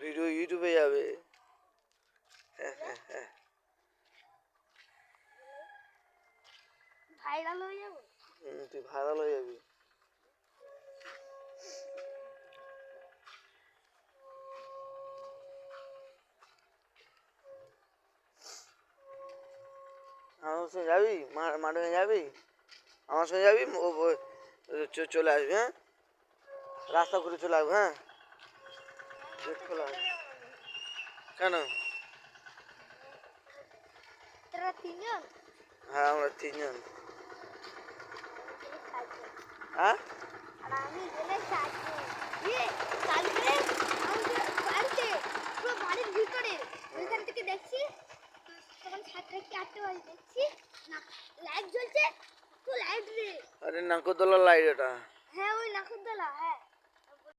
Video ইউটিউবে যাবে। Viral হয়ে যাবো। তুই ভাইরাল হয়ে যাবি। আমার সঙ্গে যাবি? মাঠে যাবি? আমার সঙ্গে যাবি? চলে আসবি, হ্যাঁ? রাস্তা ঘুরে চলে আসবো, হ্যাঁ? চলে আসবো। কেন? তোরা তিনজন? হ্যাঁ, আমরা তিনজন। হ্যাঁ? আর আমি গেলে চারজন। কালকে আমাদের বাড়িতে, পুরো বাড়ির ভিতরে, ওইখান থেকে দেখছি তখন 7টা কি 8টা বাজে দেখছি না লাইট জ্বলছে, তো লাইট রে। আরে নাকরদোলা লাইট ওটা। হ্যাঁ ওই নাকরদোলা, হ্যাঁ।